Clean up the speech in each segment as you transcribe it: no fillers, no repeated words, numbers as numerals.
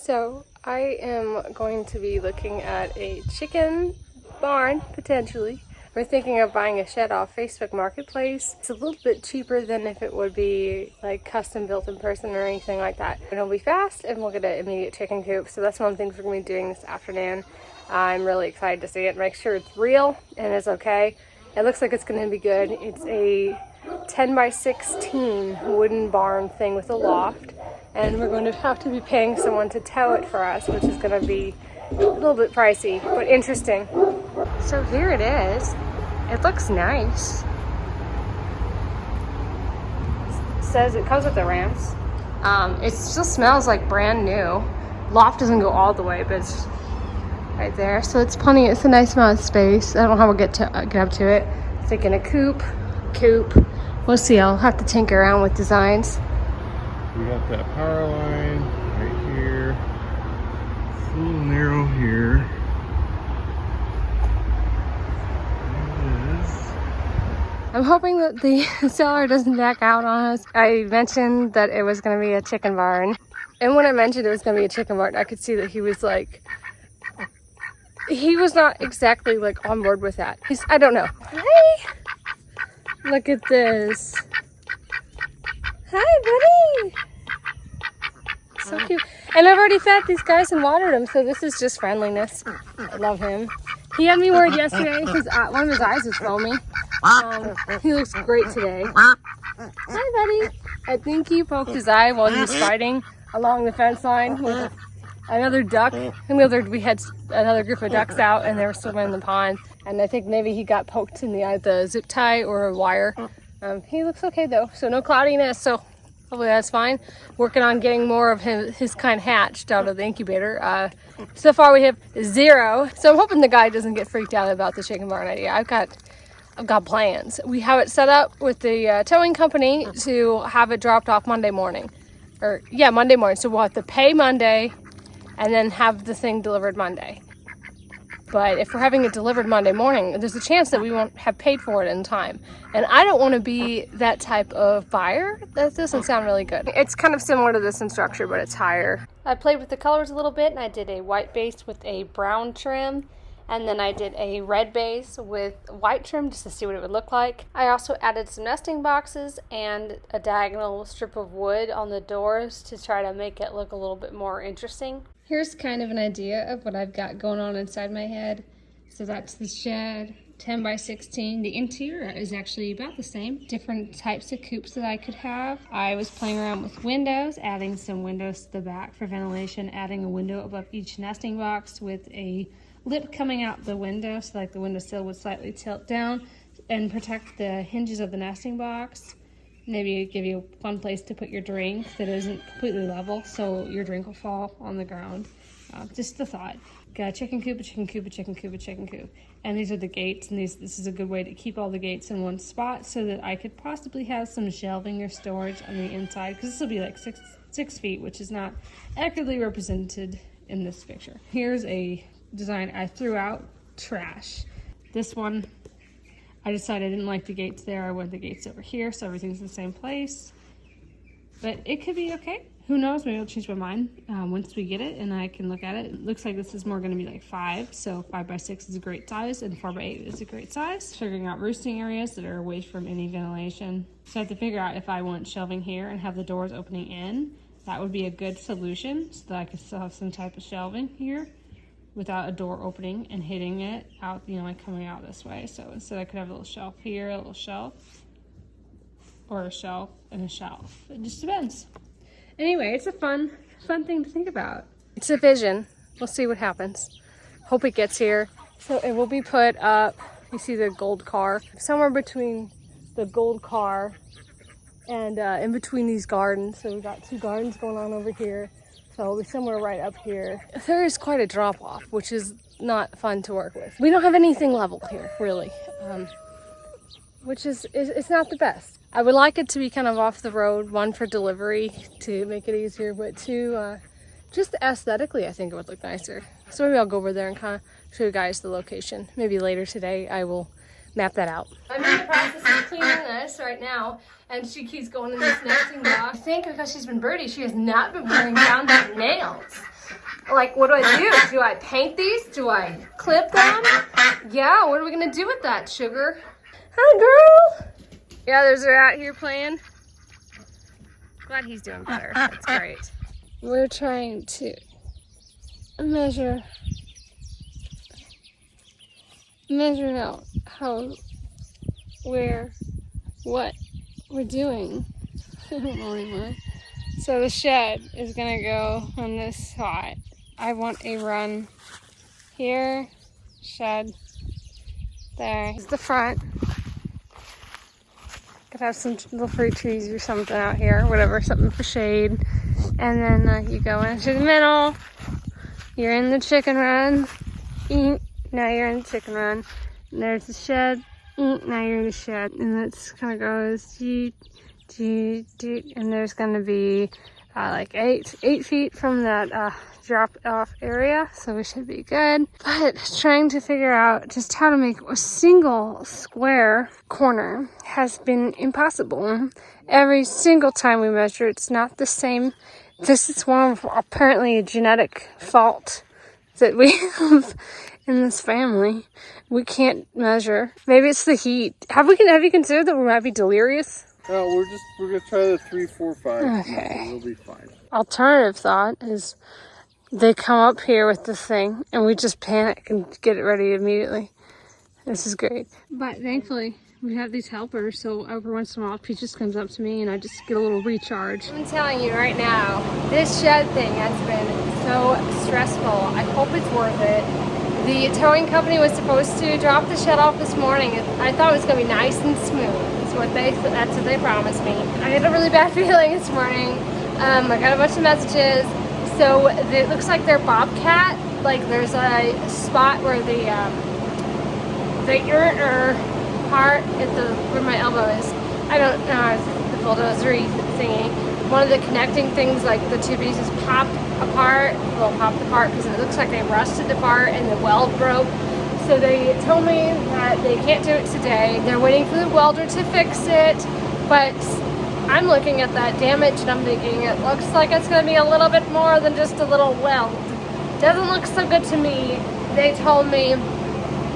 So I am going to be looking at a chicken barn, potentially. We're thinking of buying a shed off Facebook Marketplace. It's a little bit cheaper than if it would be like custom built in person or anything like that. It'll be fast and we'll get an immediate chicken coop. So that's one of the things we're going to be doing this afternoon. I'm really excited to see it, make sure it's real and it's okay. It looks like it's going to be good. It's a 10 by 16 wooden barn thing with a loft. And we're going to have to be paying someone to tow it for us, which is going to be a little bit pricey, but interesting. So here it is. It looks nice. It says it comes with the ramps. It still smells like brand new. Loft doesn't go all the way, but it's right there. So it's plenty. It's a nice amount of space. I don't know how we'll get up to it. Thinking a coop. We'll see. I'll have to tinker around with designs. We got that power line right here. It's a little narrow here. I'm hoping that the seller doesn't back out on us. I mentioned that it was going to be a chicken barn. And when I mentioned it was going to be a chicken barn, I could see that he was like, he was not exactly like on board with that. I don't know. Hey, look at this. Hi, buddy. So cute. And I've already fed these guys and watered them, so this is just friendliness. I love him. He had me worried yesterday because one of his eyes was foamy. He looks great today. Hi, buddy. I think he poked his eye while he was fighting along the fence line with another duck. And we had another group of ducks out, and they were swimming in the pond. And I think maybe he got poked in the eye with a zip tie or a wire. He looks okay though, so no cloudiness, so hopefully that's fine. Working on getting more of his kind hatched out of the incubator. So far we have 0, so I'm hoping the guy doesn't get freaked out about the chicken barn idea. I've got plans. We have it set up with the towing company to have it dropped off Monday morning. Monday morning, so we'll have to pay Monday and then have the thing delivered Monday. But if we're having it delivered Monday morning, there's a chance that we won't have paid for it in time. And I don't want to be that type of buyer. That doesn't sound really good. It's kind of similar to this in structure, but it's higher. I played with the colors a little bit, and I did a white base with a brown trim. And then I did a red base with white trim just to see what it would look like. I also added some nesting boxes and a diagonal strip of wood on the doors to try to make it look a little bit more interesting. Here's kind of an idea of what I've got going on inside my head. So that's the shed, 10 by 16. The interior is actually about the same. Different types of coops that I could have. I was playing around with windows, adding some windows to the back for ventilation, adding a window above each nesting box with a lip coming out the window, so like the windowsill would slightly tilt down and protect the hinges of the nesting box. Maybe give you a fun place to put your drink that isn't completely level, so your drink will fall on the ground. Just the thought. Got a chicken coop, a chicken coop, a chicken coop, a chicken coop. And these are the gates, and this is a good way to keep all the gates in one spot so that I could possibly have some shelving or storage on the inside, because this will be like six feet, which is not accurately represented in this picture. Here's a design I threw out. Trash. This one, I decided I didn't like the gates there. I want the gates over here, so everything's in the same place. But it could be okay. Who knows? Maybe I'll change my mind once we get it and I can look at it. It looks like this is more going to be like 5. So 5 by 6 is a great size and 4 by 8 is a great size. Figuring out roosting areas that are away from any ventilation. So I have to figure out if I want shelving here and have the doors opening in. That would be a good solution so that I could still have some type of shelving here without a door opening and hitting it out, like coming out this way. So instead I could have a little shelf here, a little shelf, or a shelf and a shelf. It just depends. Anyway, it's a fun thing to think about. It's a vision. We'll see what happens. Hope it gets here. So it will be put up, you see the gold car, somewhere between the gold car and in between these gardens. So we've got 2 gardens going on over here. So it'll be somewhere right up here. There is quite a drop off, which is not fun to work with. We don't have anything level here, really, which is it's not the best. I would like it to be kind of off the road, 1 for delivery to make it easier, but 2, just aesthetically, I think it would look nicer. So maybe I'll go over there and kind of show you guys the location. Maybe later today I will map that out. I'm in the process of cleaning this right now, and she keeps going in this nesting box. I think because she's been birdie, she has not been wearing down her nails. Like, what do I do? Do I paint these? Do I clip them? Yeah, what are we gonna do with that, Sugar? Hi, girl. Yeah, there's her out here playing. Glad he's doing better. That's great. We're trying to measure out how, where, what we're doing. I don't know anymore. So the shed is gonna go on this spot. I want a run here, shed, there. It's the front. Could have some little fruit trees or something out here, whatever, something for shade. And then you go into the middle. You're in the chicken run. Now you're in the chicken run. And there's the shed. Now you're in the shed. And that's kind of goes, and there's going to be like 8 feet from that drop off area, so we should be good. But trying to figure out just how to make a single square corner has been impossible. Every single time we measure, it's not the same. This is one of apparently a genetic fault that we have in this family. We can't measure. Maybe it's the heat. Have you considered that we might be delirious? No, we're gonna try the 3, 4, 5. Okay. We'll be fine. Alternative thought is they come up here with this thing and we just panic and get it ready immediately. This is great. But thankfully we have these helpers, so every once in a while Peach just comes up to me and I just get a little recharge. I'm telling you right now, this shed thing has been so stressful. I hope it's worth it. The towing company was supposed to drop the shed off this morning. I thought it was going to be nice and smooth. That's what they promised me. I had a really bad feeling this morning. I got a bunch of messages. So it looks like they're bobcat. Like there's a spot where the ureter part at where my elbow is. I don't know, the bulldozery thingy. One of the connecting things, like the two pieces popped apart. Well, popped apart because it looks like they rusted apart and the weld broke. So they told me that they can't do it today. They're waiting for the welder to fix it. But I'm looking at that damage and I'm thinking it looks like it's going to be a little bit more than just a little weld. Doesn't look so good to me. They told me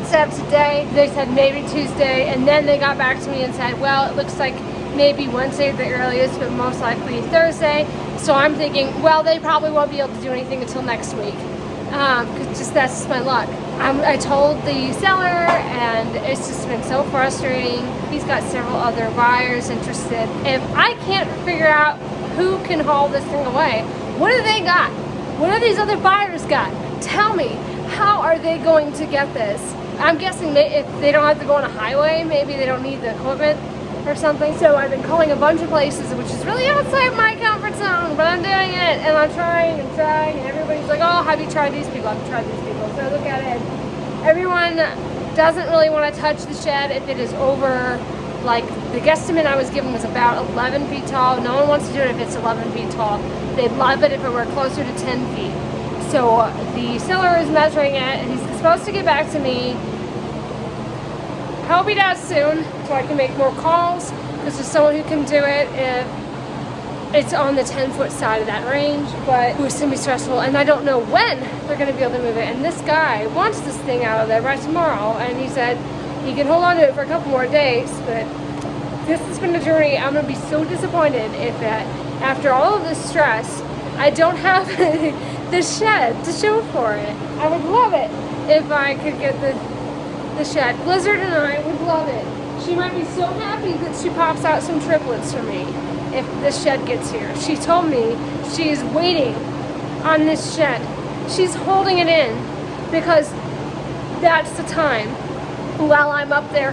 instead of today, they said maybe Tuesday, and then they got back to me and said, well, it looks like maybe Wednesday at the earliest, but most likely Thursday. So I'm thinking, well, they probably won't be able to do anything until next week. Because that's just my luck. I told the seller, and it's just been so frustrating. He's got several other buyers interested. If I can't figure out who can haul this thing away, what do they got? What do these other buyers got? Tell me, how are they going to get this? I'm guessing if they don't have to go on a highway, maybe they don't need the equipment or something. So I've been calling a bunch of places, which is really outside my comfort zone, but I'm doing it, and I'm trying, and everybody's like, oh, have you tried these people? I've tried these people. So I look at it. Everyone doesn't really want to touch the shed if it is over, like, the guesstimate I was given was about 11 feet tall. No one wants to do it if it's 11 feet tall. They'd love it if it were closer to 10 feet. So the seller is measuring it, and he's supposed to get back to me. I hope he does soon, so I can make more calls, because there's someone who can do it if it's on the 10-foot side of that range, but it was going to be stressful, and I don't know when they're going to be able to move it. And this guy wants this thing out of there by tomorrow, and he said he can hold on to it for a couple more days, but this has been a journey. I'm going to be so disappointed if after all of this stress, I don't have the shed to show for it. I would love it if I could get the shed. Blizzard and I would love it. She might be so happy that she pops out some triplets for me if this shed gets here. She told me she is waiting on this shed. She's holding it in because that's the time while I'm up there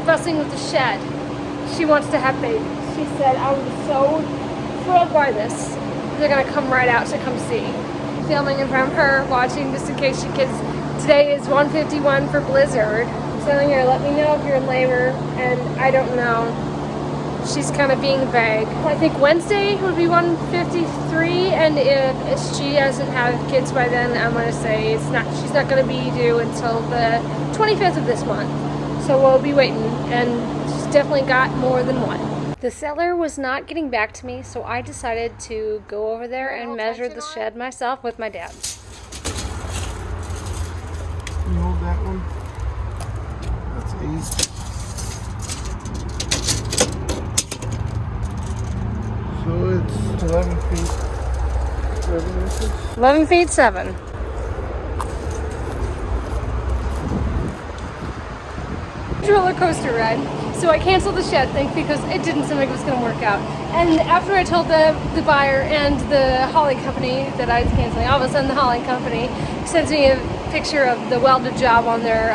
fussing with the shed. She wants to have babies. She said, I was so thrilled by this. They're gonna come right out to come see. Filming in front of her, watching just in case she gets. Today is 1:51 for Blizzard. I'm telling her, let me know if you're in labor, and I don't know. She's kind of being vague. I think Wednesday would be 1:53, and if she doesn't have kids by then, I'm gonna say she's not gonna be due until the 25th of this month. So we'll be waiting, and she's definitely got more than one. The seller was not getting back to me, so I decided to go over there and measure the shed myself with my dad. Can you hold that one? That's 8. So it's 11 feet 7 inches. 11 feet 7. Roller coaster ride. So I canceled the shed thing because it didn't seem like it was going to work out. And after I told the buyer and the hauling company that I was canceling, all of a sudden the hauling company sends me a picture of the welded job on their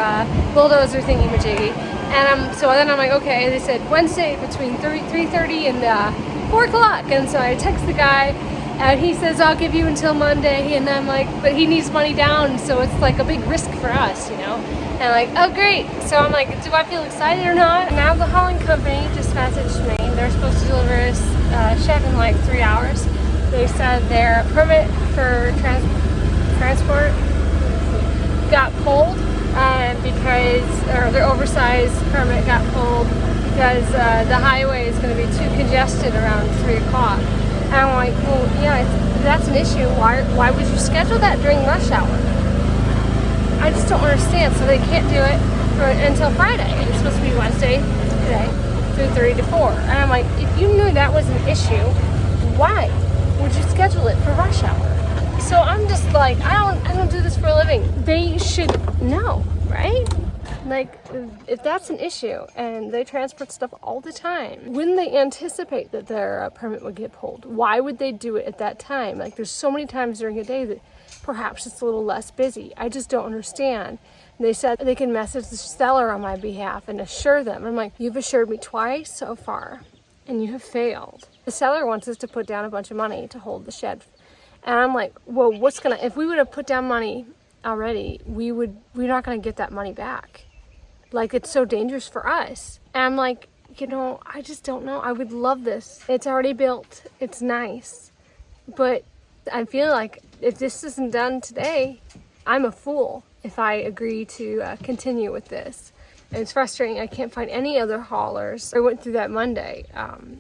bulldozer thingy-majiggy. And so then I'm like, okay. They said Wednesday between 3:30 and 4 o'clock. And so I text the guy. And he says, I'll give you until Monday. And I'm like, but he needs money down, so it's like a big risk for us, you know? And I'm like, oh, great. So I'm like, do I feel excited or not? Now the hauling company just messaged me. They're supposed to deliver this shed in like 3 hours. They said their permit for transport got pulled or their oversized permit got pulled because the highway is going to be too congested around 3 o'clock. And I'm like, well, yeah, if that's an issue, why would you schedule that during rush hour? I just don't understand. So they can't do it until Friday. It's supposed to be Wednesday today, 3:30 to 4. And I'm like, if you knew that was an issue, why would you schedule it for rush hour? So I'm just like, I don't do this for a living. They should know, right? Like, if that's an issue and they transport stuff all the time, wouldn't they anticipate that their permit would get pulled? Why would they do it at that time? Like, there's so many times during a day that perhaps it's a little less busy. I just don't understand. And they said they can message the seller on my behalf and assure them. I'm like, you've assured me twice so far and you have failed. The seller wants us to put down a bunch of money to hold the shed. And I'm like, well, if we would have put down money already, we're not gonna get that money back. Like, it's so dangerous for us. And I'm like, you know, I just don't know. I would love this. It's already built. It's nice. But I feel like if this isn't done today, I'm a fool if I agree to continue with this. And it's frustrating. I can't find any other haulers. I went through that Monday.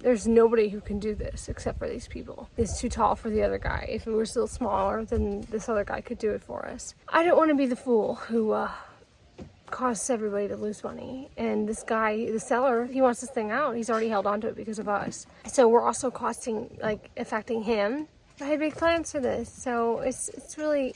There's nobody who can do this except for these people. It's too tall for the other guy. If it were still smaller, then this other guy could do it for us. I don't want to be the fool who causes everybody to lose money. And this guy, the seller, he wants this thing out. He's already held on to it because of us. So we're also affecting him. I had big plans for this, so it's really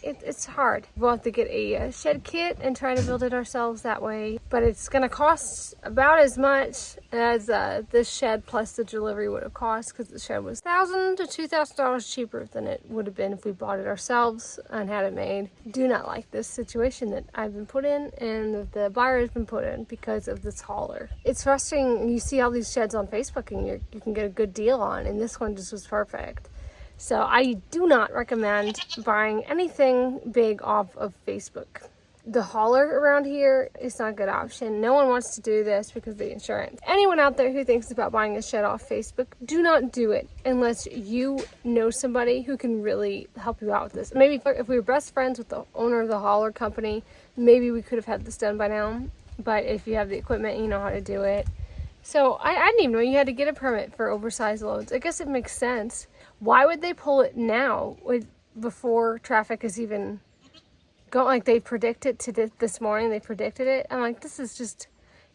hard. We'll have to get a shed kit and try to build it ourselves that way. But it's going to cost about as much as this shed plus the delivery would have cost, because the shed was $1,000 to $2,000 cheaper than it would have been if we bought it ourselves and had it made. Do not like this situation that I've been put in and that the buyer has been put in because of this hauler. It's frustrating. You see all these sheds on Facebook and you can get a good deal on, and this one just was perfect. So I do not recommend buying anything big off of Facebook. The hauler around here is not a good option. No one wants to do this because of the insurance. Anyone out there who thinks about buying a shed off Facebook, do not do it unless you know somebody who can really help you out with this. Maybe if we were best friends with the owner of the hauler company, maybe we could have had this done by now. But if you have the equipment, you know how to do it. So I didn't even know you had to get a permit for oversized loads. I guess it makes sense. Why would they pull it now before traffic is even going? Like, they predicted this morning, they predicted it. I'm like, this is just,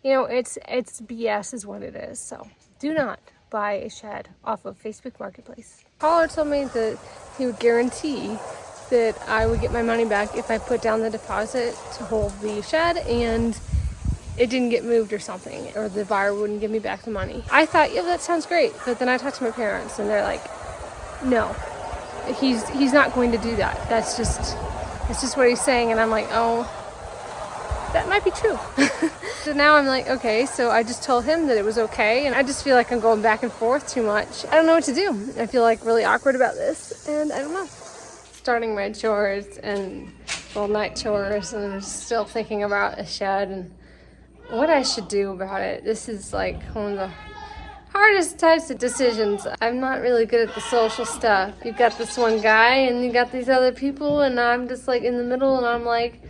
it's BS is what it is. So do not buy a shed off of Facebook Marketplace. Caller told me that he would guarantee that I would get my money back if I put down the deposit to hold the shed and it didn't get moved or something, or the buyer wouldn't give me back the money. I thought, yeah, that sounds great. But then I talked to my parents and they're like, no, he's not going to do that. That's just what he's saying. And I'm like, oh, that might be true. So now I'm like, okay, so I just told him that it was okay. And I just feel like I'm going back and forth too much. I don't know what to do. I feel like really awkward about this. And I don't know. Starting my chores and night chores, and I'm still thinking about a shed and what I should do about it. This is like one of the hardest types of decisions. I'm not really good at the social stuff. You've got this one guy and you got these other people, and I'm just like in the middle, and I'm like,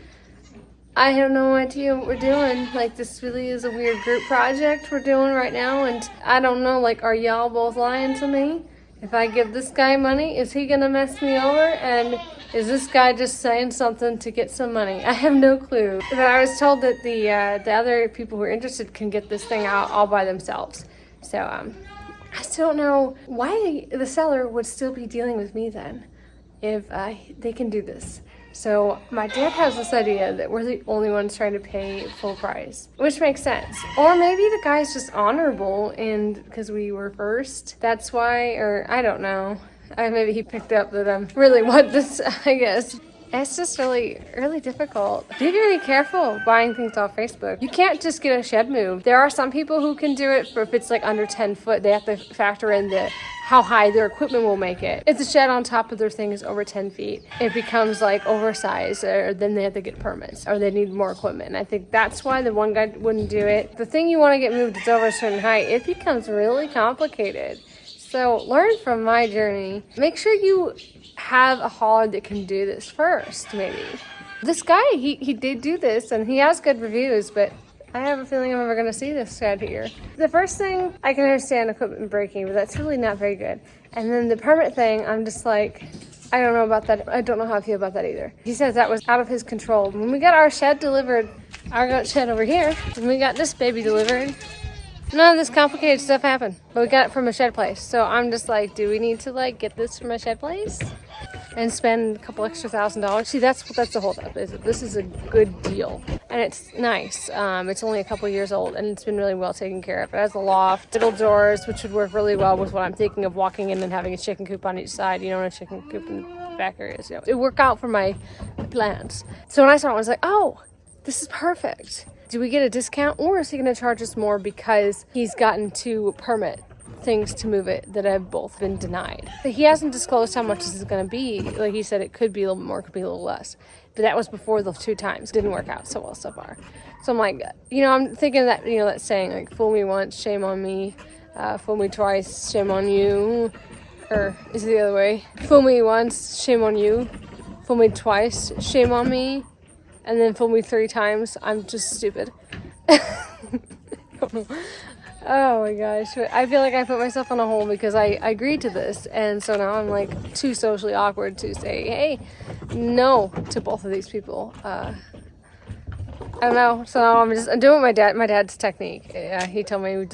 I have no idea what we're doing. Like, this really is a weird group project we're doing right now, and I don't know, like, are y'all both lying to me? If I give this guy money, is he gonna mess me over? And is this guy just saying something to get some money? I have no clue. But I was told that the other people who are interested can get this thing out all by themselves. So, I still don't know why the seller would still be dealing with me then, if they can do this. So my dad has this idea that we're the only ones trying to pay full price, which makes sense. Or maybe the guy's just honorable and because we were first, that's why, or I don't know. Maybe he picked up that I'm really want this, I guess. It's just really, really difficult. Be very careful buying things off Facebook. You can't just get a shed moved. There are some people who can do it, but if it's like under 10 foot, they have to factor in how high their equipment will make it. If the shed on top of their thing is over 10 feet, it becomes like oversized, or then they have to get permits, or they need more equipment. And I think that's why the one guy wouldn't do it. The thing you want to get moved is over a certain height. It becomes really complicated. So learn from my journey. Make sure you have a hauler that can do this first, maybe. This guy, he did do this, and he has good reviews, but I have a feeling I'm never going to see this shed here. The first thing, I can understand equipment breaking, but that's really not very good. And then the permit thing, I'm just like, I don't know about that. I don't know how I feel about that either. He says that was out of his control. When we got our shed delivered, our goat shed over here, when we got this baby delivered, none of this complicated stuff happened. But we got it from a shed place. So I'm just like, do we need to like get this from a shed place and spend a couple extra $1,000? See, that's the holdup. This is a good deal, and it's nice. It's only a couple years old, and it's been really well taken care of. It has a loft, middle doors, which would work really well with what I'm thinking of walking in and having a chicken coop on each side. You know, and a chicken coop in the back areas. You know, it worked out for my plans. So when I saw it, I was like, oh, this is perfect. Do we get a discount, or is he going to charge us more because he's gotten 2 permit things to move it that have both been denied? But he hasn't disclosed how much this is going to be. Like he said, it could be a little bit more, it could be a little less. But that was before the 2 times. Didn't work out so well so far. So I'm like, I'm thinking that, that saying, like, fool me once, shame on me. Fool me twice, shame on you. Or is it the other way? Fool me once, shame on you. Fool me twice, shame on me. And then fool me 3 times, I'm just stupid. Oh my gosh. I feel like I put myself on a hole because I agreed to this. And so now I'm like too socially awkward to say, hey, no to both of these people. I don't know. So now I'm doing my dad's technique. He told me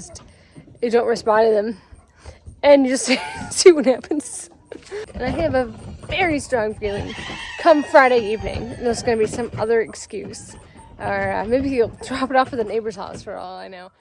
you don't respond to them and you just see what happens. And I have a very strong feeling come Friday evening there's going to be some other excuse. Or maybe he'll drop it off at the neighbor's house for all I know.